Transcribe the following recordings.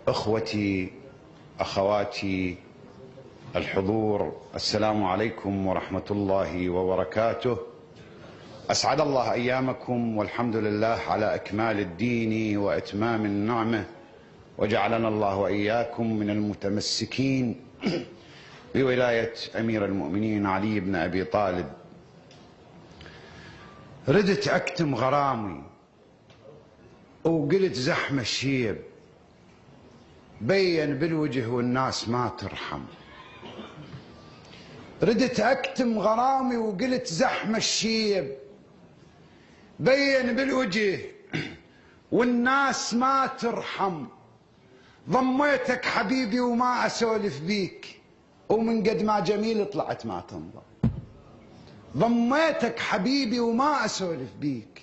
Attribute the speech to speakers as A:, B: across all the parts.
A: اخوتي اخواتي الحضور، السلام عليكم ورحمة الله وبركاته. اسعد الله ايامكم، والحمد لله على اكمال الدين واتمام النعمة، وجعلنا الله واياكم من المتمسكين بولاية امير المؤمنين علي بن ابي طالب. ردت اكتم غرامي وقلت زحمة الشيب، بين بالوجه والناس ما ترحم. ردت اكتم غرامي وقلت زحمة الشيب، بين بالوجه والناس ما ترحم. ضميتك حبيبي وما اسولف بيك، ومن قد ما جميل طلعت ما تنضم. ضميتك حبيبي وما اسولف بيك،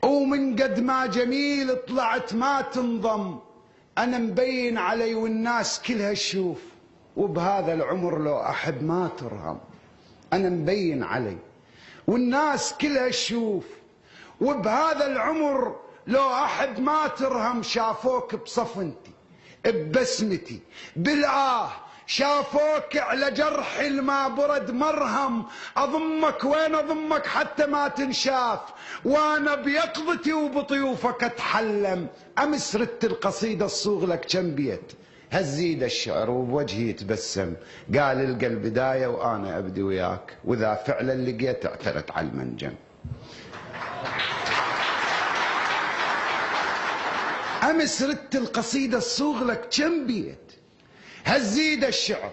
A: ومن قد ما جميل طلعت ما تنضم. انا مبين علي والناس كلها تشوف، وبهذا العمر لو احب ما ترهم. انا مبين علي والناس كلها تشوف، وبهذا العمر لو احب ما ترهم. شافوك بصفنتي ببسمتي بالآه، شافوك على جرحي الما برد مرهم. اضمك وين اضمك حتى ما تنشاف، وانا بيقظتي وبطيوفك اتحلم. امس ردت القصيدة الصوغ لك كم بيت، هزيد الشعر وبوجهي يتبسم. قال القى البداية وانا ابدي وياك، واذا فعلا لقيت اعترت على المنجم. امس ردت القصيدة الصوغ لك كم بيت، هزيد الشعر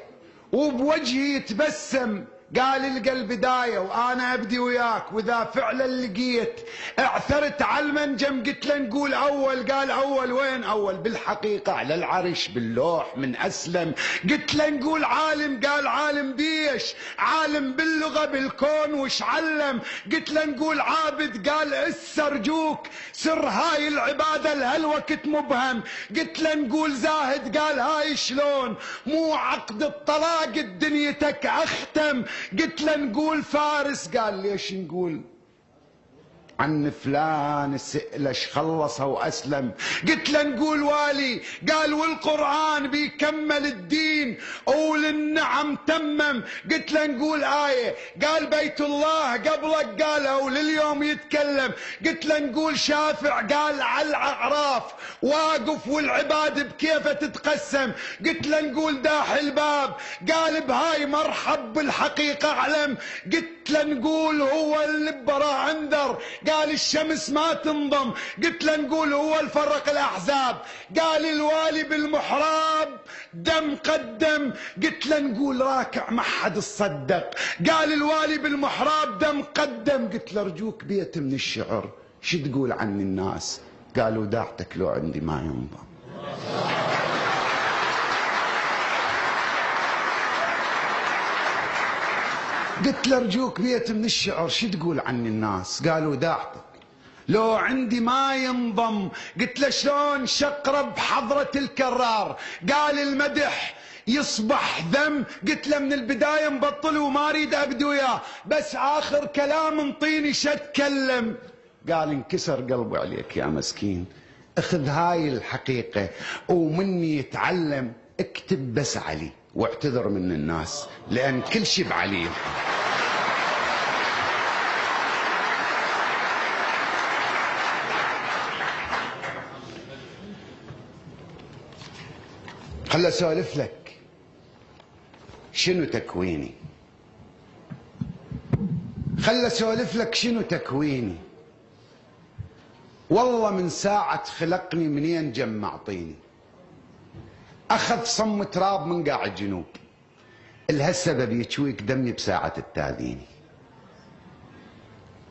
A: وبوجهي يتبسم. قال القى البداية وانا ابدي وياك، واذا فعلا لقيت اعثرت على المنجم. قلت له نقول اول، قال اول وين اول؟ بالحقيقة على العرش باللوح من اسلم. قلت له نقول عالم، قال عالم بيش؟ عالم باللغة بالكون وش علم. قلت له نقول عابد، قال ارجوك سر هاي العبادة لهالوقت مبهم. قلت له نقول زاهد، قال هاي شلون؟ مو عقد الطلاق دنيتك اختم. قلت له نقول فارس، قال ليش نقول عن فلان سئلش خلص واسلم. قلت له نقول والي، قال والقرآن بيكمل الدين وللنعم تمم. قلت له نقول آية، قال بيت الله قبلك قالها ولليوم يتكلم. قلت له نقول شافع، قال على الأعراف واقف والعباد بكيفه تتقسم. قلت له نقول داح الباب، قال بهاي مرحب بالحقيقة اعلم. قلت له نقول هو اللي براء انذر، قال الشمس ما تنضم. قلت له نقول هو الفرق الاحزاب، قال الوالي بالمحراب دم قدم. قلت له نقول راكع ما حد تصدق، قال الوالي بالمحراب دم قدم. قلت له ارجوك بيت من الشعر شو تقول عن الناس؟ قالوا داعتك لو عندي ما ينضم. قلت له ارجوك بيت من الشعر شو تقول عن الناس؟ قالوا داعتك لو عندي ما ينضم. قلت له شلون شقرب حضرة الكرار؟ قال المدح يصبح ذم. قلت له من البداية مبطل وما اريد ابدي وياه، بس اخر كلام انطيني شتكلم. قال انكسر قلبي عليك يا مسكين، اخذ هاي الحقيقة ومني يتعلم. اكتب بس علي واعتذر من الناس، لان كل شي بعلي. خل اسولف لك شنو تكويني، خل اسولف لك شنو تكويني. والله من ساعة خلقني منين جمع طيني، اخذ صم تراب من قاع الجنوب. الهالسبب يتشويك دمي بساعة التاذيني.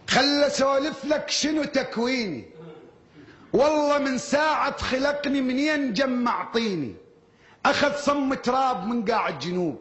A: خل اسولف لك شنو تكويني. والله من ساعة خلقني منين جمع طيني، اخذ صم تراب من قاع الجنوب.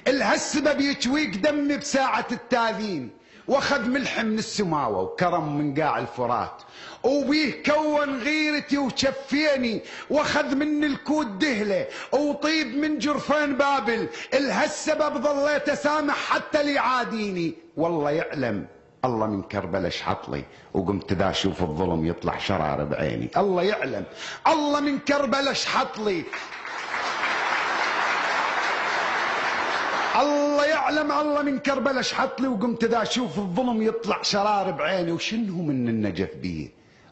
A: الهالسبب يتشويك دمي بساعة التاذين. واخذ ملح من السماوة وكرم من قاع الفرات، وبيه كون غيرتي وشفيني. واخذ من الكود دهله وطيب من جرفين بابل. الهالسبب ظليت اسامح حتى اللي يعاديني. والله يعلم الله من كربلاء شحط لي، وقمت ذا اشوف الظلم يطلع شرار بعيني. الله يعلم، الله من كربلاء شحط لي، الله يعلم، الله من كربلاء شحط لي، وقمت ذا اشوف الظلم يطلع شرار بعيني. وشنو من النجف بيه؟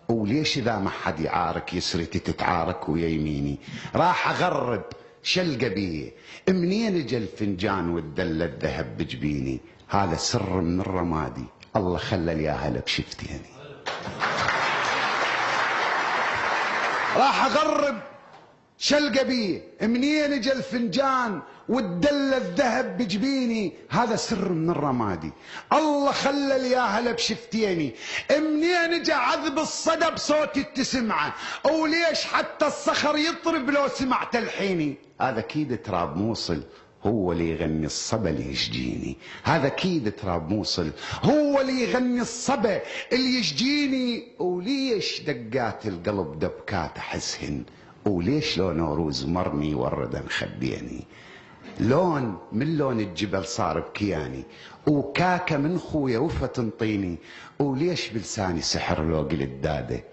A: وليش اذا ما حد يعارك يسرتي تتعارك ويا يميني؟ راح اغرب شلقى بيه، منين اجى الفنجان والدله الذهب بجبيني؟ هذا سر من الرمادي، الله خلى الياهل بشفتيني. راح اغرب شلقى بيه، منين اجى الفنجان والدله الذهب بجبيني؟ هذا سر من الرمادي، الله خلى الياهل بشفتيني. منين اجى عذب الصدى بصوتي تسمعه؟ وليش حتى الصخر يطرب لو سمعت الحيني؟ هذا اكيد تراب موصل هو اللي يغني الصبا اللي يشجيني. هذا اكيد تراب موصل هو اللي يغني الصبا اللي يشجيني. وليش دقات القلب دبكات احسهن؟ وليش لو نوروز مرمي وردا خبيني؟ لون من لون الجبل صار بكياني، وكاكا من خويا وفة تنطيني. وليش بلساني سحر لو قلت داده؟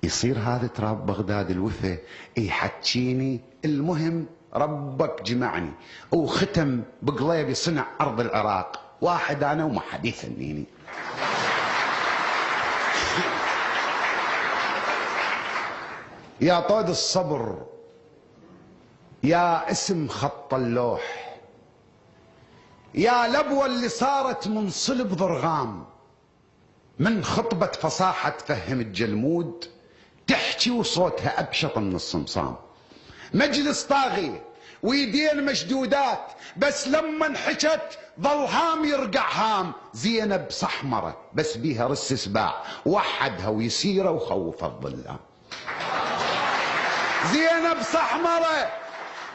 A: يصير هذا تراب بغداد الوفا يحكيني. المهم ربك جمعني وختم بقليبي صنع ارض العراق، واحد انا وما حد يثنيني. يا طود الصبر، يا اسم خط اللوح، يا لبوة اللي صارت من صلب ضرغام، من خطبة فصاحة تفهم الجلمود، تحكي وصوتها أبشط من الصمصام. مجلس طاغية ويدين مشدودات، بس لما انحكت ظل هام يرقع هام. زينب صحمرة بس بيها رس سباع، وحدها ويسيره وخوف الظلام. زينب صحمرة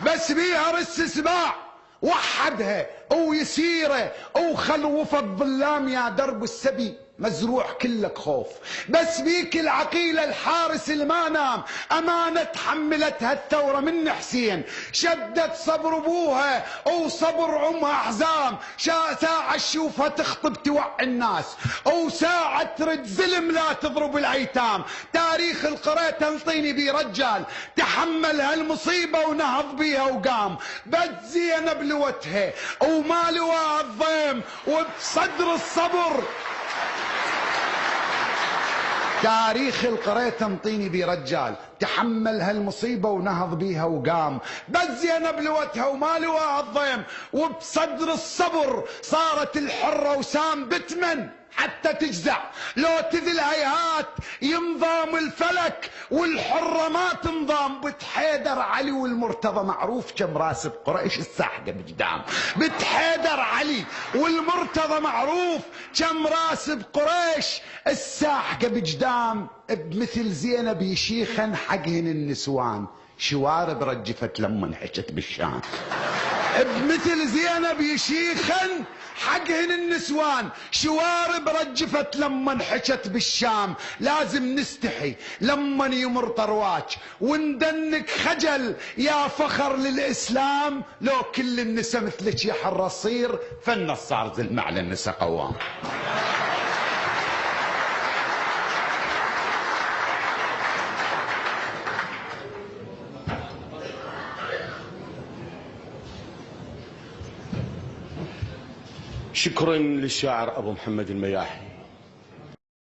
A: بس بيها رس سباع، وحدها ويسيره وخلوف الظلام. يا درب السبي مزروع كلك خوف، بس بيك العقيلة الحارس الما نام. أمانة حملتها الثورة من حسين، شدت صبر أبوها وصبر أمها حزام. ساعة تشوفها تخطب توعي الناس، وساعة ترد زلم لا تضرب الأيتام. تاريخ القرى تنطيني بيه رجال تحمل هالمصيبة ونهض بيها وقام. بد زينب لوتها وما لواها الضيم، وبصدر الصبر تاريخ القرية تنطيني بي رجال تحمل هالمصيبة ونهض بيها وقام. بس زينب لوتها وما لواها الضيم، وبصدر الصبر صارت الحرة وسام بتمن حتى تجزع. لو تذل هيهات ينظام الفلك، والحرة ما تنظام. بتحيدر علي والمرتضى معروف كم راس بقريش الساحقة بجدام. بتحيدر علي والمرتضى معروف كم راس بقريش الساحقة بجدام. بمثل زينب يشيخن حقهن النسوان، شوارب رجفت لما انحشت بالشام. بمثل زينب يشيخن حقهن النسوان، شوارب رجفت لما انحشت بالشام. لازم نستحي لما يمر طرواج، وندنك خجل يا فخر للإسلام. لو كل النساء مثلك يا حرة صير، فالنصار زلم على النساء قوام.
B: شكرا للشاعر أبو محمد المياحي.